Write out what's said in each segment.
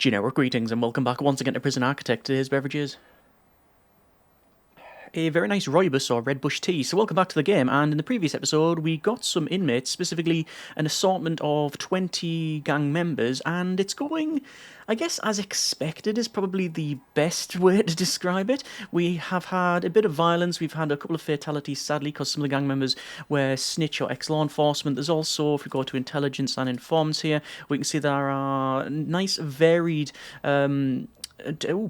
Generic greetings and welcome back once again to Prison Architect. Here's Beverages. A very nice rooibos or red bush tea. So welcome back to the game, and in the previous episode we got some inmates, specifically an assortment of 20 gang members, and it's going, I guess, as expected is probably the best way to describe it. We have had a bit of violence, we've had a couple of fatalities sadly because some of the gang members were snitch or ex-law enforcement. There's also, if we go to intelligence and informants here, we can see there are nice varied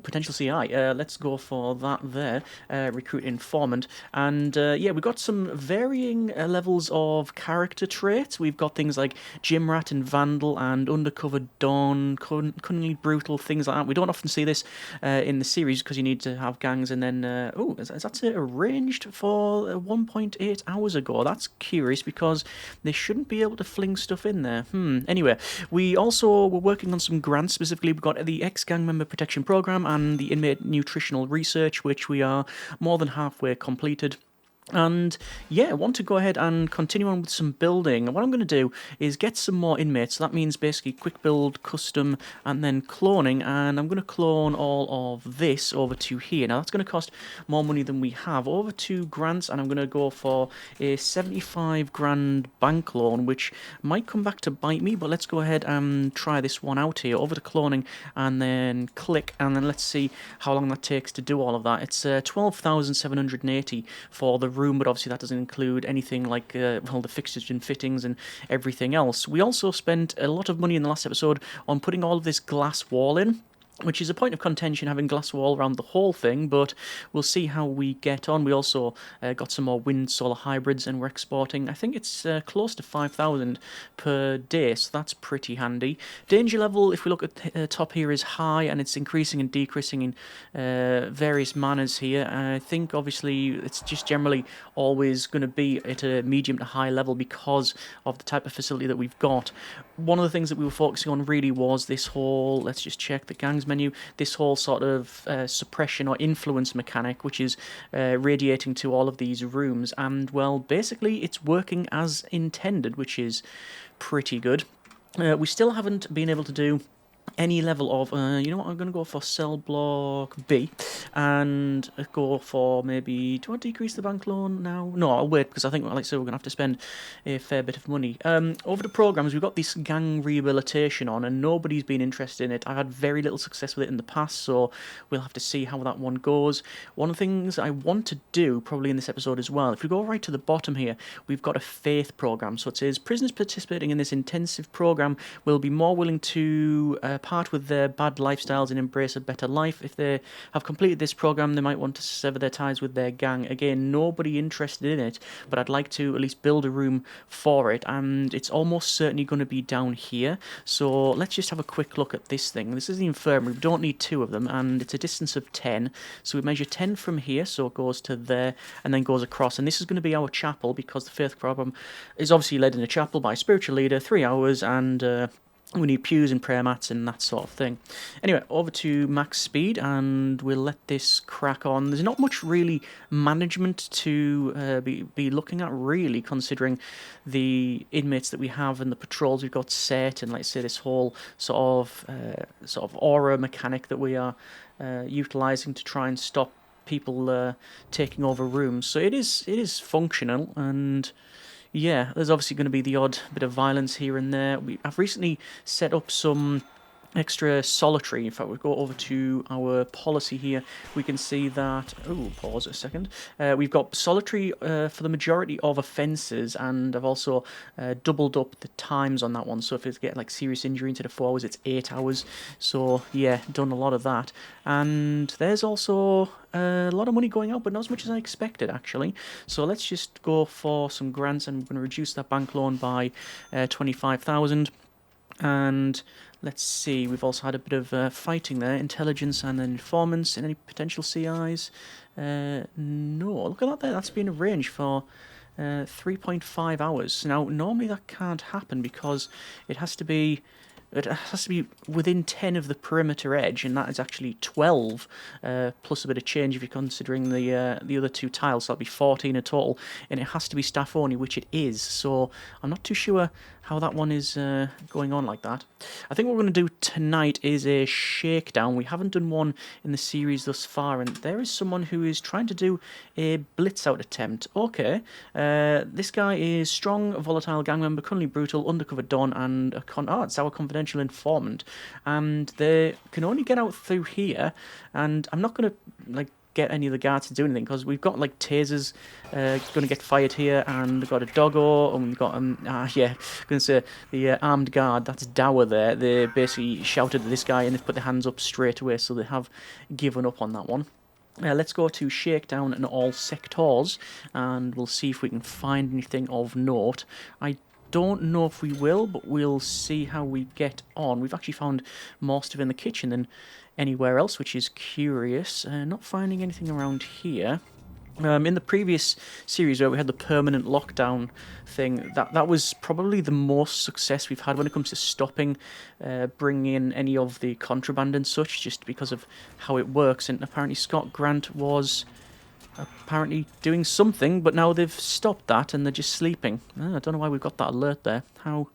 potential CI. Let's go for that there. Recruit informant. And yeah, we've got some varying levels of character traits. We've got things like gym rat and vandal and undercover dawn, cunningly brutal, things like that. We don't often see this in the series because you need to have gangs. And then, is that arranged for 1.8 hours ago? That's curious because they shouldn't be able to fling stuff in there. Anyway, we also were working on some grants. Specifically, we've got the ex-gang member protection program and the inmate nutritional research, which we are more than halfway completed. And yeah, I want to go ahead and continue on with some building. And what I'm going to do is get some more inmates. So that means basically quick build, custom, and then cloning. And I'm going to clone all of this over to here. Now that's going to cost more money than we have. Over to grants, and I'm going to go for a 75 grand bank loan, which might come back to bite me. But let's go ahead and try this one out here. Over to cloning, and then click, and then let's see how long that takes to do all of that. It's 12,780 for the room, but obviously that doesn't include anything like well, the fixtures and fittings and everything else. We also spent a lot of money in the last episode on putting all of this glass wall in, which is a point of contention, having glass wall around the whole thing, but we'll see how we get on. We also got some more wind solar hybrids, and we're exporting, I think it's close to 5,000 per day, so that's pretty handy. Danger level, if we look at the top here, is high, and it's increasing and decreasing in various manners here. I think obviously it's just generally always going to be at a medium to high level because of the type of facility that we've got. One of the things that we were focusing on really was this whole, let's just check the gangs menu, this whole sort of suppression or influence mechanic, which is radiating to all of these rooms. And well, basically it's working as intended, which is pretty good. We still haven't been able to do any level of, you know what, I'm going to go for cell block B and go for maybe, do I decrease the bank loan now? No, I'll wait because I think, like I said, we're going to have to spend a fair bit of money. Over the programs, we've got this gang rehabilitation on and nobody's been interested in it. I've had very little success with it in the past, so we'll have to see how that one goes. One of the things I want to do, probably in this episode as well, if we go right to the bottom here, we've got a faith program. So it says, prisoners participating in this intensive program will be more willing to part with their bad lifestyles and embrace a better life. If they have completed this program, they might want to sever their ties with their gang. Again, nobody interested in it, but I'd like to at least build a room for it, and it's almost certainly going to be down here. So let's just have a quick look at this thing. This is the infirmary. We don't need two of them, and it's a distance of 10. So we measure 10 from here, so it goes to there and then goes across. And this is going to be our chapel because the faith program is obviously led in a chapel by a spiritual leader, 3 hours, and we need pews and prayer mats and that sort of thing. Anyway, over to max speed, and we'll let this crack on. There's not much really management to be looking at, really, considering the inmates that we have and the patrols we've got set, and let's say this whole sort of aura mechanic that we are utilising to try and stop people taking over rooms. So it is functional, and yeah, there's obviously going to be the odd bit of violence here and there. I've recently set up some extra solitary. In fact, we go over to our policy here. We can see that, oh, pause a second. We've got solitary for the majority of offences, and I've also doubled up the times on that one. So if it's getting like serious injury instead of 4 hours, it's 8 hours. So yeah, done a lot of that. And there's also a lot of money going out, but not as much as I expected, actually. So let's just go for some grants, and we're going to reduce that bank loan by 25,000. And let's see, we've also had a bit of fighting there, intelligence and then informants, and any potential CIs. No, look at that there, that's been arranged for 3.5 hours. Now, normally that can't happen because it has to be within 10 of the perimeter edge, and that is actually 12, plus a bit of change if you're considering the other two tiles, so that'll be 14 in total, and it has to be staff only, which it is, so I'm not too sure how that one is going on like that. I think what we're going to do tonight is a shakedown. We haven't done one in the series thus far, and there is someone who is trying to do a blitz out attempt. Okay, this guy is strong, volatile gang member, cunningly brutal, undercover don, and it's our confidential informant, and they can only get out through here. And I'm not going to get any of the guards to do anything because we've got tasers going to get fired here, and we've got a doggo, and we've got going to say the armed guard, that's Dower there. They basically shouted at this guy and they've put their hands up straight away, so they have given up on that one. Let's go to shakedown in all sectors and we'll see if we can find anything of note. I don't know if we will, but we'll see how we get on. We've actually found more stuff in the kitchen than anywhere else, which is curious. Not finding anything around here. In the previous series where we had the permanent lockdown thing, that was probably the most success we've had when it comes to stopping bringing in any of the contraband and such, just because of how it works. And apparently Scott Grant was apparently doing something, but now they've stopped that and they're just sleeping. I don't know why we've got that alert there. How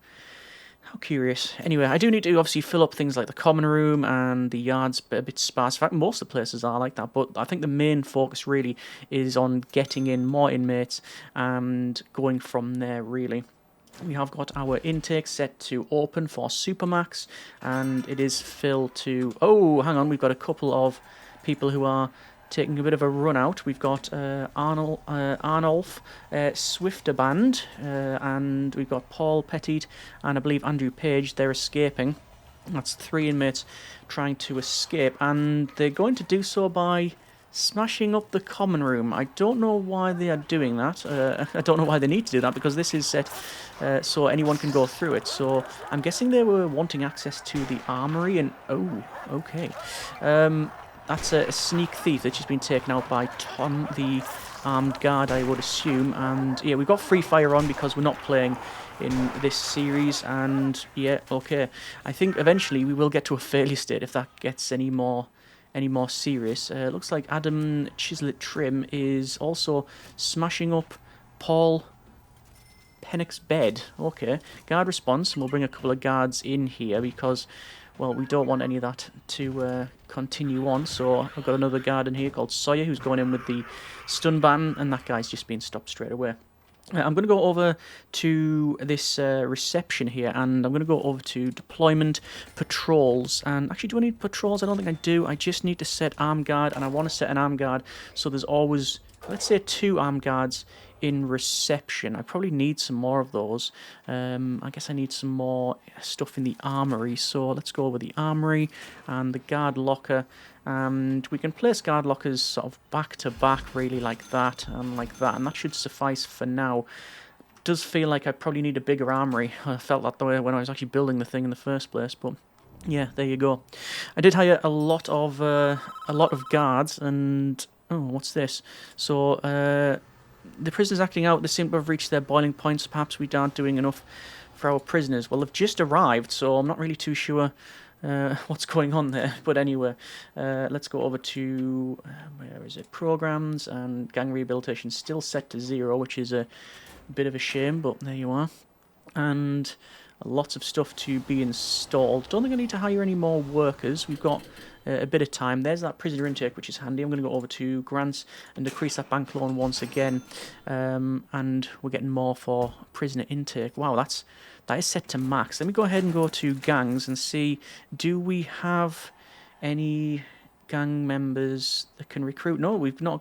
curious. Anyway, I do need to obviously fill up things like the common room, and the yard's a bit sparse. In fact, most of the places are like that, but I think the main focus really is on getting in more inmates and going from there, really. We have got our intake set to open for Supermax, and it is filled to... Oh, hang on, we've got a couple of people who are taking a bit of a run out. We've got Arnulf Swifterband, and we've got Paul Pettit and I believe Andrew Page. They're escaping. That's 3 inmates trying to escape, and they're going to do so by smashing up the common room. I don't know why they are doing that. I don't know why they need to do that, because this is set so anyone can go through it. So I'm guessing they were wanting access to the armory, and... Oh, okay. That's a sneak thief that's just been taken out by Tom, the armed guard, I would assume. And yeah, we've got free fire on because we're not playing in this series. And yeah, okay. I think eventually we will get to a failure state if that gets any more serious. Looks like Adam Chislett Trim is also smashing up Paul Pennock's bed. Okay, guard response, and we'll bring a couple of guards in here because, well, we don't want any of that to continue on. So I've got another guard in here called Sawyer who's going in with the stun ban, and that guy's just been stopped straight away. I'm going to go over to this reception here, and I'm going to go over to deployment patrols. And actually, do I need patrols? I don't think I do. I just need to set armed guard, and I want to set an armed guard so there's always, let's say, 2 armed guards in reception. I probably need some more of those. I guess I need some more stuff in the armory. So let's go over the armory and the guard locker. And we can place guard lockers sort of back to back, really, like that and like that. And that should suffice for now. It does feel like I probably need a bigger armory. I felt that the way when I was actually building the thing in the first place, but... yeah, there you go. I did hire a lot of guards, and... oh, what's this? So, the prisoners acting out, they seem to have reached their boiling points. Perhaps we aren't doing enough for our prisoners. Well, they've just arrived, so I'm not really too sure what's going on there. But anyway, let's go over to, where is it? Programs, and gang rehabilitation still set to 0, which is a bit of a shame, but there you are. And lots of stuff to be installed. Don't think I need to hire any more workers. We've got a bit of time. There's that prisoner intake, which is handy. I'm going to go over to grants and decrease that bank loan once again. And we're getting more for prisoner intake. Wow, that is set to max. Let me go ahead and go to gangs and see, do we have any gang members that can recruit? No, we've not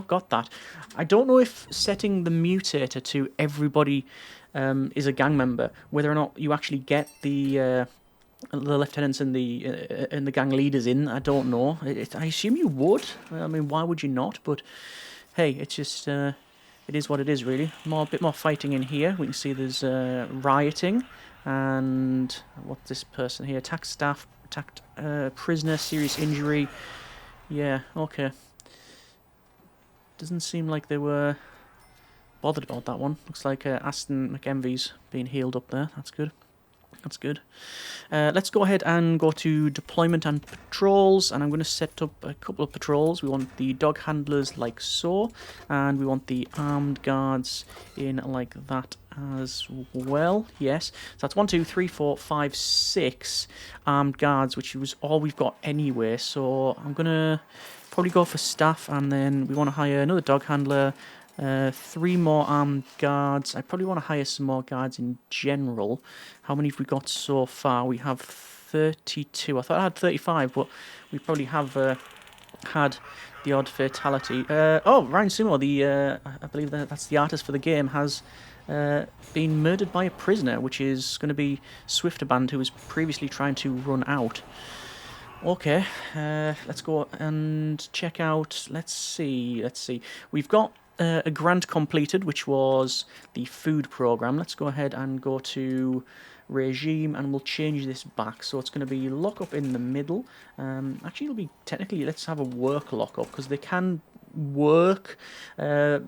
got that. I don't know if setting the mutator to everybody is a gang member, whether or not you actually get the lieutenants and the gang leaders in. I don't know. I assume you would. I mean, why would you not? But hey, it's just it is what it is, really. A bit more fighting in here. We can see there's rioting, and what's this person here? Attacked staff, attacked prisoner, serious injury. Yeah, okay. Doesn't seem like they were bothered about that one. Looks like Aston McEnvy's being healed up there. That's good. That's good. Let's go ahead and go to deployment and patrols, and I'm going to set up a couple of patrols. We want the dog handlers like so, and we want the armed guards in like that as well. Yes, so that's 1, 2, 3, 4, 5, 6 armed guards, which was all we've got anyway. So I'm going to probably go for staff, and then we want to hire another dog handler, 3 more armed guards. I probably want to hire some more guards in general. How many have we got so far? We have 32. I thought I had 35, but we probably have had the odd fatality. Oh, Ryan Sumo, I believe that's the artist for the game, has been murdered by a prisoner, which is going to be Swifterband, who was previously trying to run out. Okay, let's go and check out. Let's see. We've got a grant completed, which was the food program. Let's go ahead and go to regime, and we'll change this back. So it's going to be lock up in the middle. Actually, it'll be technically, let's have a work lock up, because they can work. They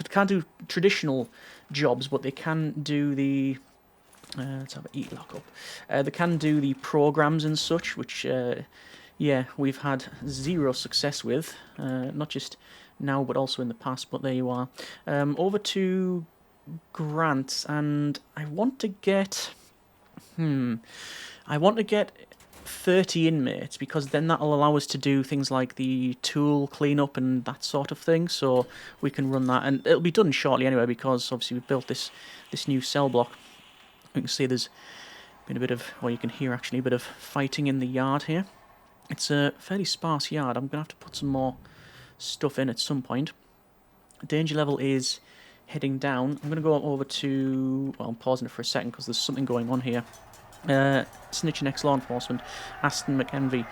can't do traditional jobs, but they can do the. Let's have an eat lock up. They can do the programs and such, which, yeah, we've had 0 success with. Not just now, but also in the past, but there you are. Over to grants, and I want to get... I want to get 30 inmates, because then that'll allow us to do things like the tool cleanup and that sort of thing, so we can run that. And it'll be done shortly anyway, because obviously we've built this new cell block. You can see there's been a bit of, well, you can hear actually a bit of fighting in the yard here. It's a fairly sparse yard. I'm going to have to put some more stuff in at some point. Danger level is heading down. I'm going to go over to, well, I'm pausing it for a second because there's something going on here. Snitching ex-law enforcement, Aston McEnvy.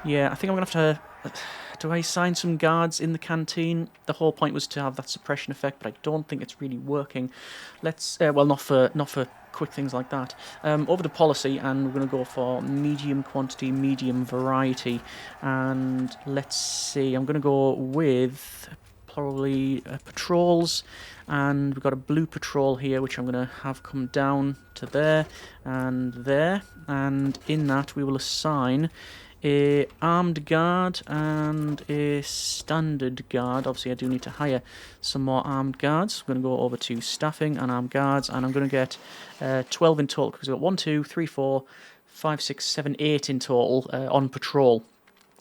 Yeah, I think I'm going to have to... Do I assign some guards in the canteen? The whole point was to have that suppression effect, but I don't think it's really working. Let's... well, not for quick things like that. Over to policy, and we're going to go for medium quantity, medium variety. And let's see, I'm going to go with probably patrols, and we've got a blue patrol here, which I'm going to have come down to there, and in that we will assign a armed guard and a standard guard. Obviously I do need to hire some more armed guards. I'm going to go over to staffing and armed guards, and I'm going to get 12 in total, because we've got 1, 2, 3, 4, 5, 6, 7, 8 in total on patrol.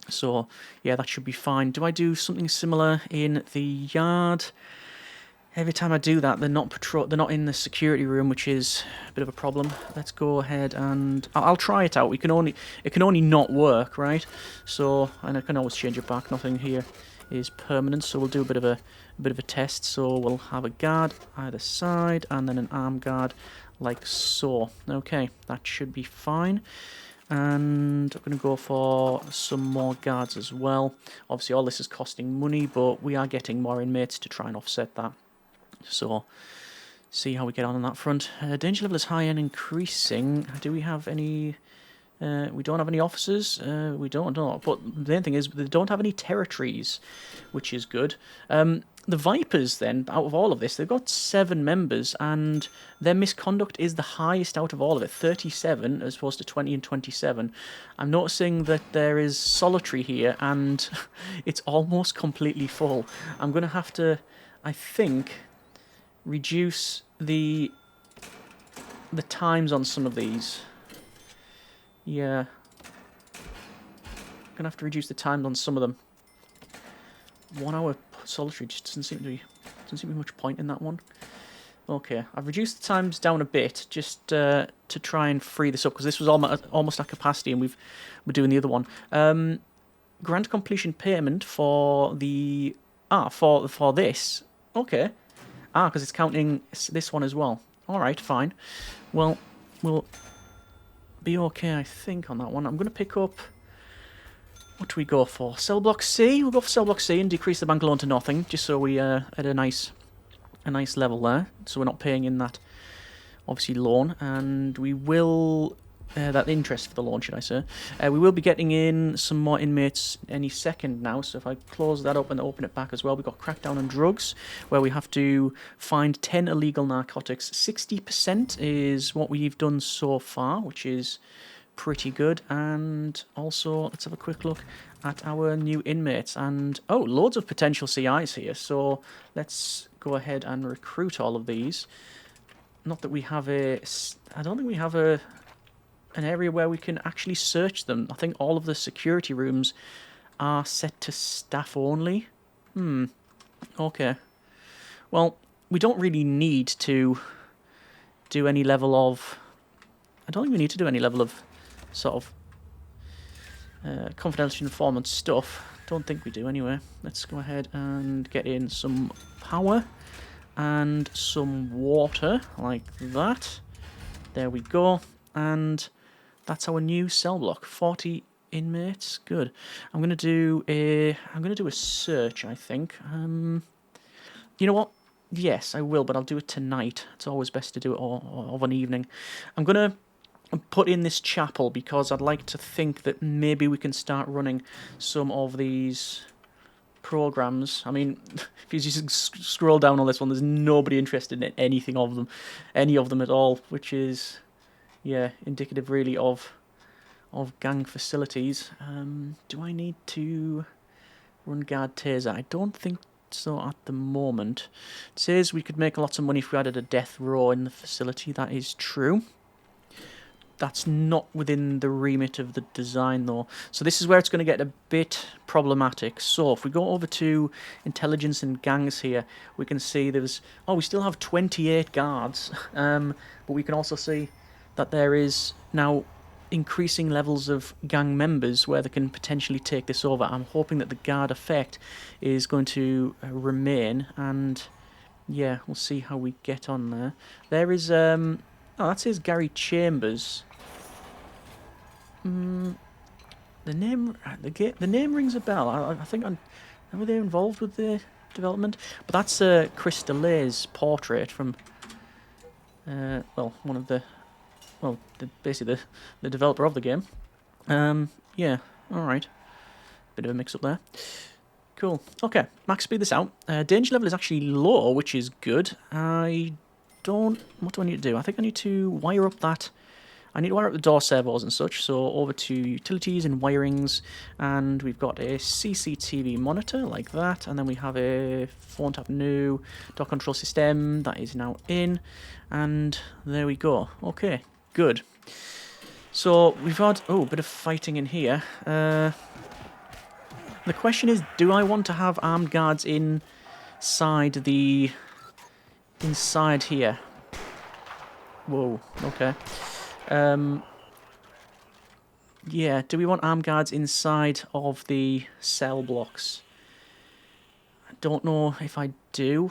So yeah, that should be fine. Do I do something similar in the yard? Every time I do that, they're not in the security room, which is a bit of a problem. Let's go ahead and I'll try it out. It can only not work, right? So, and I can always change it back. Nothing here is permanent, so we'll do a bit of a test. So we'll have a guard either side, and then an armed guard like so. Okay, that should be fine. And I'm going to go for some more guards as well. Obviously, all this is costing money, but we are getting more inmates to try and offset that. So, see how we get on that front. Danger level is high and increasing. Do we have any... we don't have any officers. We don't know. But the main thing is, they don't have any territories, which is good. The Vipers, then, out of all of this, they've got 7 members, and their misconduct is the highest out of all of it, 37 as opposed to 20 and 27. I'm noticing that there is solitary here, and it's almost completely full. I'm going to have to, I think, reduce the times on some of these. Yeah. I'm going to have to reduce the times on some of them. 1 hour solitary just doesn't seem to be much point in that one. Okay, I've reduced the times down a bit just to try and free this up, because this was almost at capacity, and we're doing the other one. Grant completion payment for the for this. Okay. Because it's counting this one as well. All right, fine. Well, we'll be okay, I think, on that one. I'm going to pick up... What do we go for? Cell block C? We'll go for cell block C and decrease the bank loan to nothing, just so we at a nice level there, so we're not paying in that, obviously, loan. And we will that interest for the loan, should I say. We will be getting in some more inmates any second now, so if I close that up and open it back as well, we've got Crackdown on Drugs, where we have to find 10 illegal narcotics. 60% is what we've done so far, which is pretty good. And also, let's have a quick look at our new inmates. And, oh, loads of potential CIs here, so let's go ahead and recruit all of these. Not that we have a... I don't think we have an area where we can actually search them. I think all of the security rooms are set to staff only. Okay. Well, we don't really need to do any level of... I don't think we need to do any level of sort of confidential informant stuff. Don't think we do anyway. Let's go ahead and get in some power and some water like that. There we go. And that's our new cell block. 40 inmates. Good. I'm gonna do a search, I think. You know what? Yes, I will, but I'll do it tonight. It's always best to do it of an evening. I'm gonna put in this chapel because I'd like to think that maybe we can start running some of these programs. I mean, if you just scroll down on this one, there's nobody interested in anything of them, any of them at all, which is, yeah, indicative really of gang facilities. Do I need to run guard taser? I don't think so at the moment. It says we could make lots of money if we added a death row in the facility. That is true. That's not within the remit of the design, though. So this is where it's going to get a bit problematic. So if we go over to intelligence and gangs here, we can see there's... Oh, we still have 28 guards. But we can also see that there is now increasing levels of gang members where they can potentially take this over. I'm hoping that the guard effect is going to remain. And, yeah, we'll see how we get on there. There is... Oh, that says Gary Chambers. The name rings a bell. I think were they involved with the development? But that's Chris DeLay's portrait from well, one of the basically the developer of the game. Yeah, all right. Bit of a mix up there. Cool. Okay, max speed this out. Danger level is actually low, which is good. What do I need to do? I think I need to wire up that. I need to wire up the door servos and such, so over to utilities and wirings, and we've got a CCTV monitor like that, and then we have a phone tap new door control system that is now in, and there we go. Okay, good. So we've had, a bit of fighting in here. The question is, do I want to have armed guards inside here? Whoa, okay. Yeah, do we want armed guards inside of the cell blocks? I don't know if I do.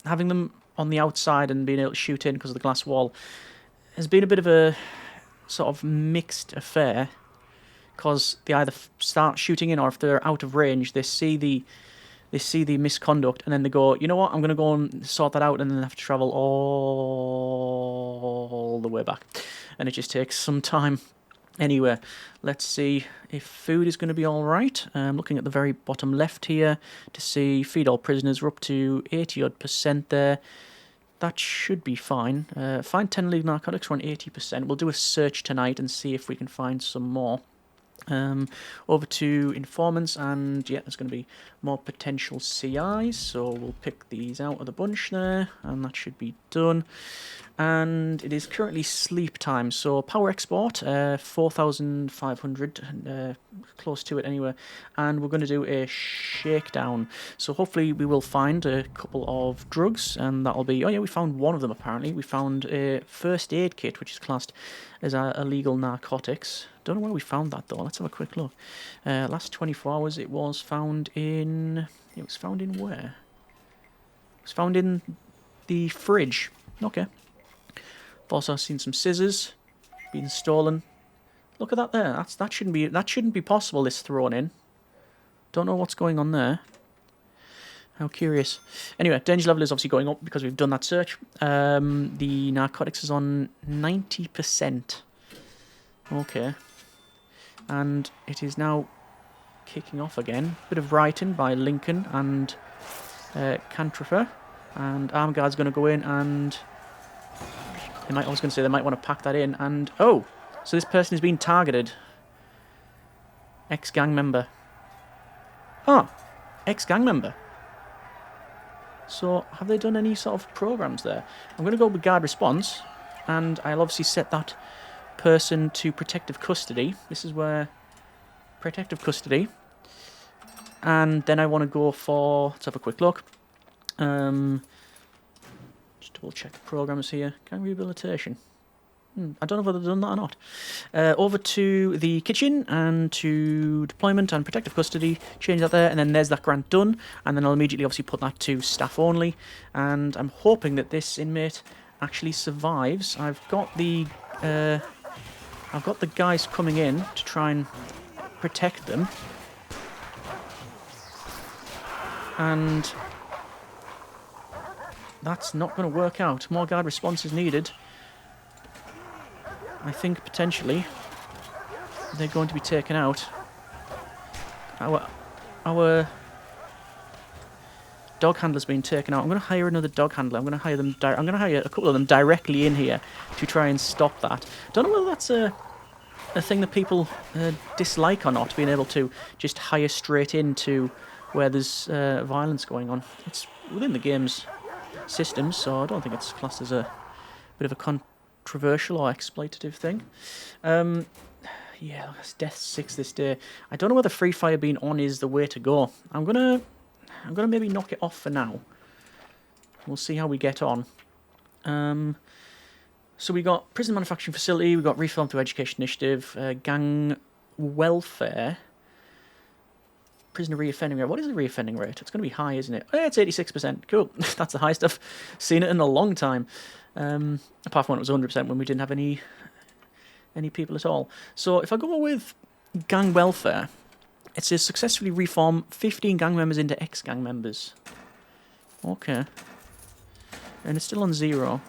Having them on the outside and being able to shoot in because of the glass wall has been a bit of a sort of mixed affair, because they either start shooting in, or if they're out of range, they see the misconduct, and then they go, you know what, I'm going to go and sort that out, and then they have to travel all the way back. And it just takes some time. Anyway, let's see if food is going to be all right. I'm looking at the very bottom left here to see feed all prisoners. We're up to 80-odd% there. That should be fine. Find 10 illegal narcotics, we're on 80%. We'll do a search tonight and see if we can find some more. Over to informants, and yeah, there's going to be more potential CIs, so we'll pick these out of the bunch there, and that should be done. And it is currently sleep time, so power export 4,500, close to it anyway, and we're going to do a shakedown. So hopefully we will find a couple of drugs, and that'll be, oh yeah, we found one of them apparently. We found a first aid kit, which is classed as illegal narcotics. Don't know where we found that though. Let's have a quick look. Last 24 hours it was found in... It was found in where? It was found in the fridge. Okay. I've also seen some scissors being stolen. Look at that there. That shouldn't be possible, this thrown in. Don't know what's going on there. How curious. Anyway, danger level is obviously going up because we've done that search. The narcotics is on 90%. Okay. And it is now kicking off again. Bit of writing by Lincoln and Cantrifer. And Armguard's going to go in and... I was going to say they might want to pack that in. And, oh! So this person is being targeted. Ex-gang member. Oh! Ex-gang member. So, have they done any sort of programs there? I'm going to go with guard response. And I'll obviously set that person to protective custody. This is where... Protective custody. And then I want to go for... Let's have a quick look. Just double check the programs here. Gang rehabilitation. I don't know whether they've done that or not. Over to the kitchen and to deployment and protective custody. Change that there, and then there's that grant done. And then I'll immediately obviously put that to staff only. And I'm hoping that this inmate actually survives. I've got the guys coming in to try and protect them. And that's not going to work out. More guard response is needed. I think potentially they're going to be taken out. Our dog handler's been taken out. I'm going to hire another dog handler. I'm going to hire them. I'm going to hire a couple of them directly in here to try and stop that. Don't know whether that's a thing that people dislike or not, being able to just hire straight into where there's violence going on. It's within the game's systems, so I don't think it's classed as a bit of a controversial or exploitative thing. Yeah, it's Death 6 this day. I don't know whether free fire being on is the way to go. I'm gonna maybe knock it off for now. We'll see how we get on. So we got prison manufacturing facility, we got reform through education initiative, gang welfare, prisoner reoffending rate. What is the reoffending rate? It's going to be high, isn't it? It's 86%. Cool. That's the highest I've seen it in a long time. Apart from when it was 100% when we didn't have any people at all. So if I go with gang welfare, it says successfully reform 15 gang members into ex-gang members. Okay. And it's still on 0.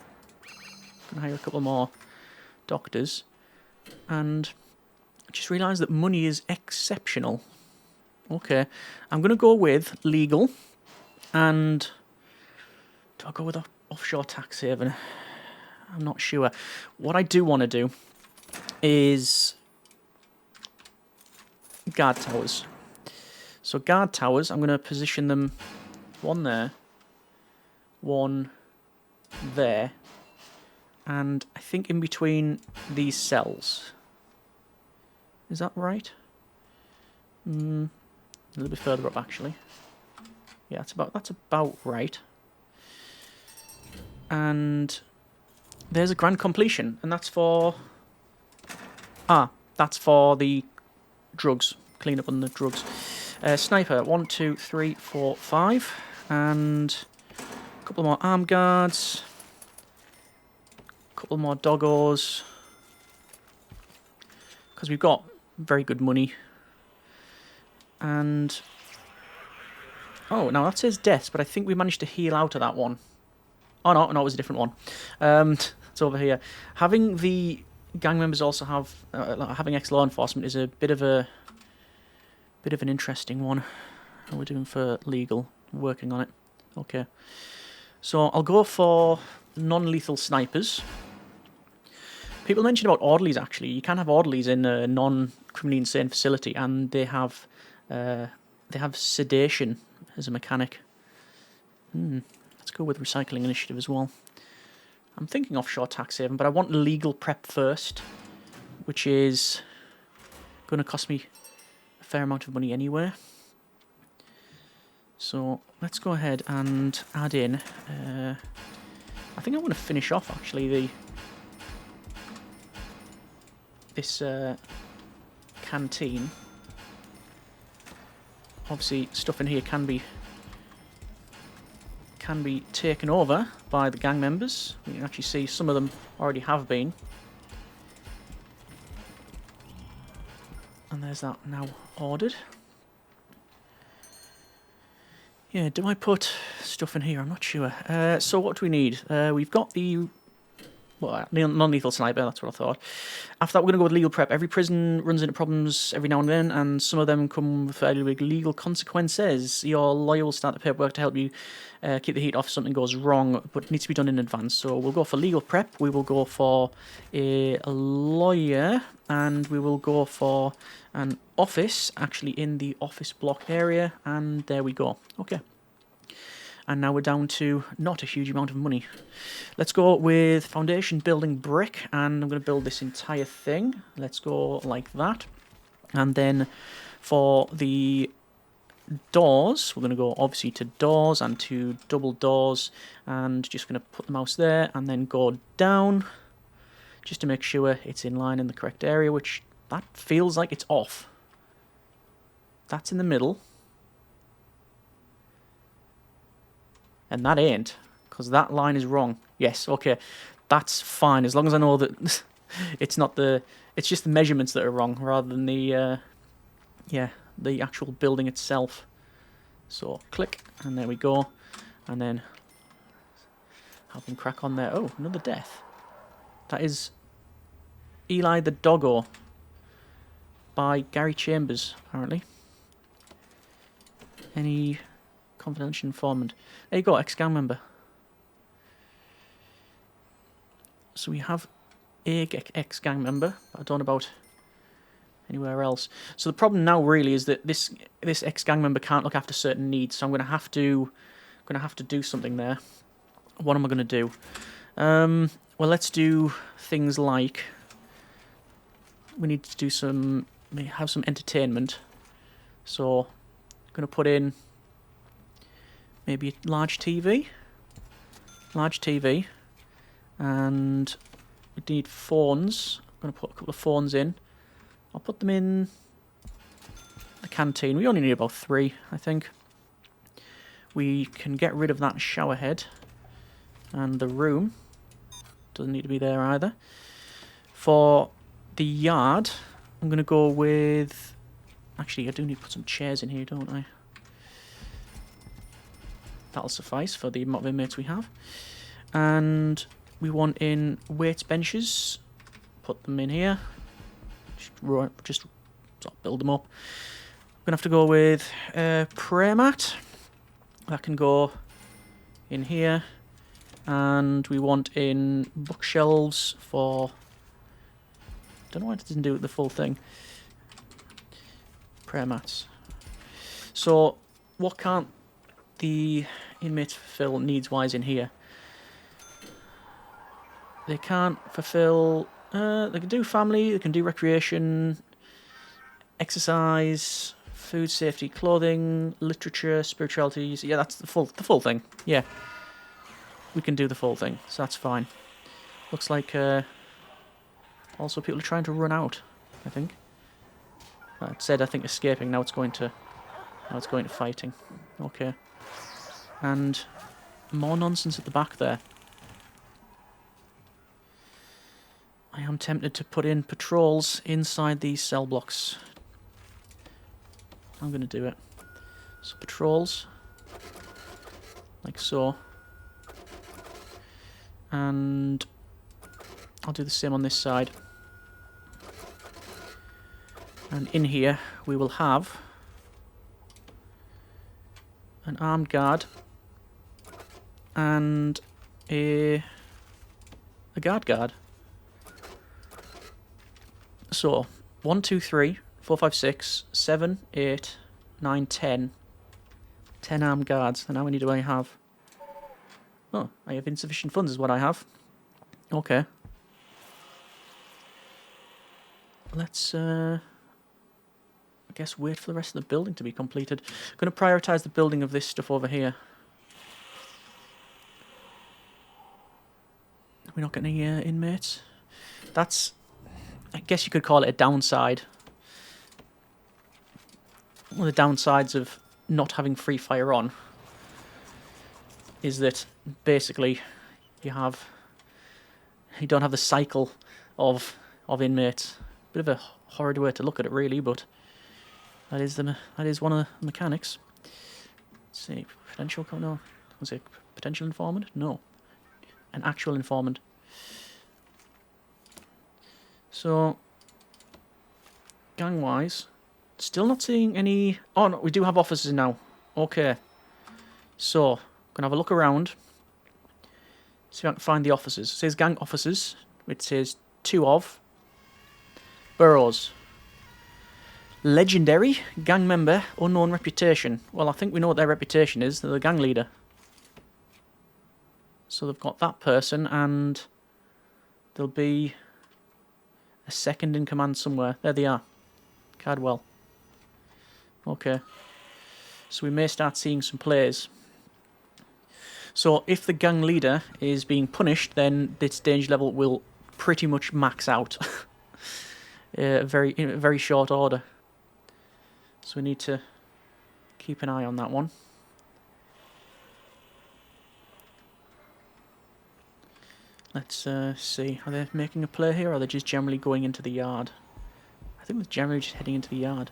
Can hire a couple more doctors. And I just realised that money is exceptional. Okay. I'm going to go with legal. And do I go with offshore tax haven? I'm not sure. What I do want to do is guard towers. So guard towers, I'm going to position them one there, one there, and I think in between these cells. Is that right? A little bit further up, actually. Yeah, that's about right. And there's a grand completion, and that's for... that's for the drugs. Clean up on the drugs. Sniper, 1, 2, 3, 4, 5. And a couple more armed guards. A couple more doggos. Because we've got very good money. And... oh, now that says deaths, but I think we managed to heal out of that one. Oh, no, it was a different one. It's over here. Having the gang members also have... having ex-law enforcement is a bit of an interesting one. How are we doing for legal? Working on it. Okay. So I'll go for non-lethal snipers. People mentioned about orderlies, actually. You can have orderlies in a non-criminally insane facility, and they have sedation as a mechanic. Let's go with recycling initiative as well. I'm thinking offshore tax haven, but I want legal prep first, which is going to cost me a fair amount of money anyway. So let's go ahead and add in... I think I want to finish off, actually, this canteen. Obviously, stuff in here can be taken over by the gang members. You can actually see some of them already have been. And there's that now ordered. Yeah, do I put stuff in here? I'm not sure. So what do we need? We've got the Well, non-lethal sniper, that's what I thought. After that, we're going to go with legal prep. Every prison runs into problems every now and then, and some of them come with fairly big legal consequences. Your lawyer will start the paperwork to help you keep the heat off if something goes wrong, but it needs to be done in advance. So we'll go for legal prep, we will go for a lawyer, and we will go for an office, actually in the office block area, and there we go. Okay. And now we're down to not a huge amount of money. Let's go with foundation building brick, and I'm going to build this entire thing. Let's go like that. And then for the doors, we're going to go obviously to doors and to double doors, and just going to put the mouse there and then go down just to make sure it's in line in the correct area, which that feels like it's off. That's in the middle. And that ain't, because that line is wrong. Yes, okay, that's fine, as long as I know that it's not it's just the measurements that are wrong, rather than the, the actual building itself. So, click, and there we go, and then have them crack on there. Oh, another death. That is Eli the Doggo by Gary Chambers, apparently. Any confidential informant. There you go, ex-gang member. So we have a ex-gang member, but I don't know about anywhere else. So the problem now really is that this ex-gang member can't look after certain needs, so I'm gonna have to do something there. What am I gonna do? Well, let's do things like we need to do have some entertainment. So I'm gonna put in maybe a large TV, and we need phones. I'm going to put a couple of phones in. I'll put them in the canteen. We only need about 3, I think. We can get rid of that shower head, and the room doesn't need to be there either. For the yard, I'm going to go with... Actually, I do need to put some chairs in here, don't I? That'll suffice for the amount of inmates we have. And we want in weights benches. Put them in here. Just sort of build them up. We're going to have to go with a prayer mat. That can go in here. And we want in bookshelves for... Don't know why it didn't do the full thing. Prayer mats. So, what can't the inmates fulfill needs-wise in here? They can't fulfill... they can do family, they can do recreation, exercise, food safety, clothing, literature, spirituality. Yeah, that's the full thing. Yeah, we can do the full thing, so that's fine. Looks like also people are trying to run out, I think. It said, I think, escaping. Now it's going to fighting. Okay. And more nonsense at the back there. I am tempted to put in patrols inside these cell blocks. I'm going to do it. So patrols, like so. And I'll do the same on this side. And in here we will have an armed guard and a guard. So 1, 2, 3, 4, 5, 6, 7, 8, 9, 10. 10 armed guards. And how many do I have? Oh, I have insufficient funds is what I have. Okay. Let's I guess wait for the rest of the building to be completed. I'm going to prioritise the building of this stuff over here. We're not getting any inmates. That's, I guess you could call it a downside. One of the downsides of not having free fire on is that basically you don't have the cycle of inmates. Bit of a horrid way to look at it, really, but that is one of the mechanics. Let's see, no, was it potential informant? No, an actual informant. So, gang-wise, still not seeing any... Oh, no, we do have officers now. Okay. So, gonna have a look around. See if I can find the officers. It says gang officers. It says 2 of. Boroughs. Legendary, gang member, unknown reputation. Well, I think we know what their reputation is. They're the gang leader. So they've got that person, and there'll be a second in command somewhere. There they are. Cardwell. Okay. So we may start seeing some plays. So if the gang leader is being punished, then this danger level will pretty much max out. In a very short order. So we need to keep an eye on that one. Let's see. Are they making a play here, or are they just generally going into the yard? I think they're generally just heading into the yard.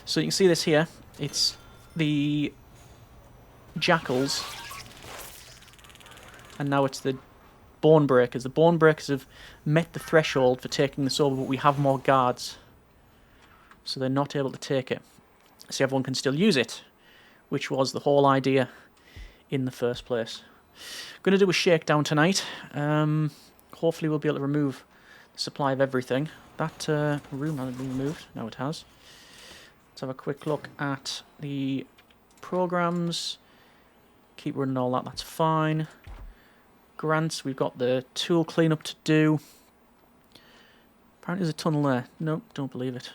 So you can see this here. It's the jackals. And now it's the bone breakers. The bone breakers have met the threshold for taking this over, but we have more guards. So they're not able to take it. So everyone can still use it, which was the whole idea in the first place. Going to do a shakedown tonight. Hopefully we'll be able to remove the supply of everything. That room hasn't been removed. Now it has. Let's have a quick look at the programs. Keep running all that. That's fine. Grants. We've got the tool cleanup to do. Apparently there's a tunnel there. Nope, don't believe it.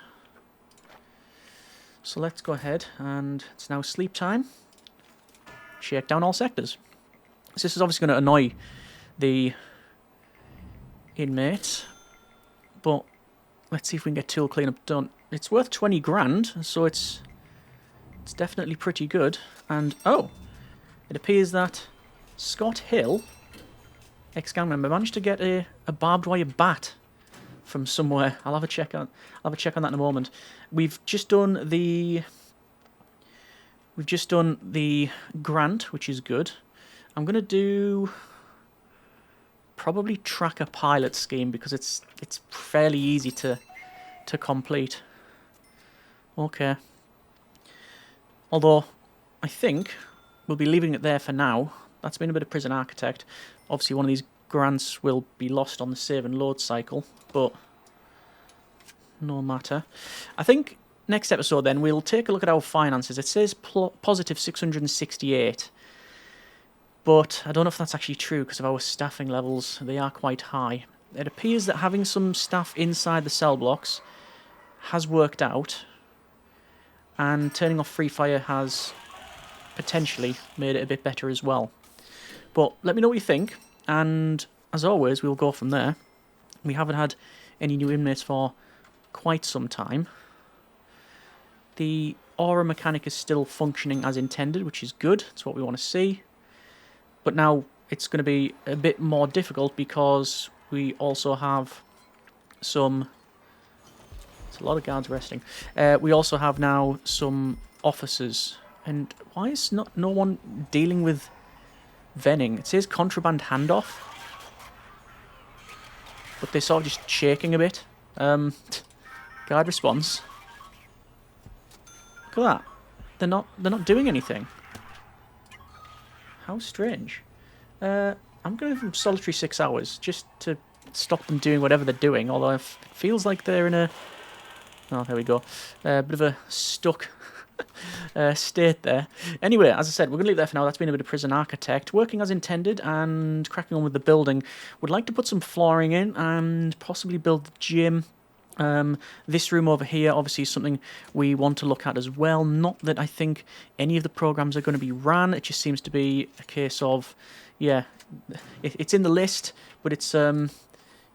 So let's go ahead, and it's now sleep time. Shake down all sectors. So this is obviously going to annoy the inmates, but let's see if we can get tool cleanup done. It's worth 20 grand, so it's definitely pretty good. And oh, it appears that Scott Hill, ex-gang member, managed to get a barbed wire bat from somewhere. I'll have a check on that in a moment. We've just done the grant, which is good. I'm gonna do probably tracker pilot scheme because it's fairly easy to complete. Okay. Although I think we'll be leaving it there for now. That's been a bit of prison architect. Obviously one of these grants will be lost on the save and load cycle, but no matter. I think next episode then we'll take a look at our finances. It says positive 668, but I don't know if that's actually true because of our staffing levels. They are quite high. It appears that having some staff inside the cell blocks has worked out, and turning off free fire has potentially made it a bit better as well. But let me know what you think, and as always we'll go from there. We haven't had any new inmates for quite some time. The aura mechanic is still functioning as intended, which is good. That's what we want to see. But now it's going to be a bit more difficult because we also have some... It's a lot of guards resting. We also have now some officers. And why is no one dealing with venning? It says contraband handoff, but they're sort of just shaking a bit. Guard response. Look at that. They're not doing anything. How strange. I'm going to give them solitary 6 hours just to stop them doing whatever they're doing. Although it feels like they're in a... Oh, there we go. A bit of a stuck state there. Anyway, as I said, we're going to leave it there for now. That's been a bit of prison architect. Working as intended and cracking on with the building. Would like to put some flooring in and possibly build the gym. This room over here obviously is something we want to look at as well. Not that I think any of the programs are going to be ran. It just seems to be a case of, yeah, it's in the list, but it's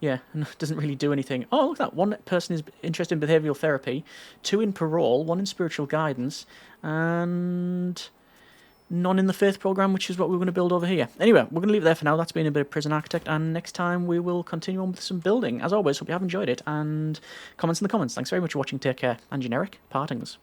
yeah, it doesn't really do anything. Oh, look at that. One person is interested in behavioural therapy, 2 in parole, 1 in spiritual guidance, and none in the faith program, which is what we're going to build over here. Anyway, we're going to leave it there for now. That's been a bit of prison architect, and next time we will continue on with some building. As always, hope you have enjoyed it, and comments in the comments. Thanks very much for watching. Take care, and generic partings.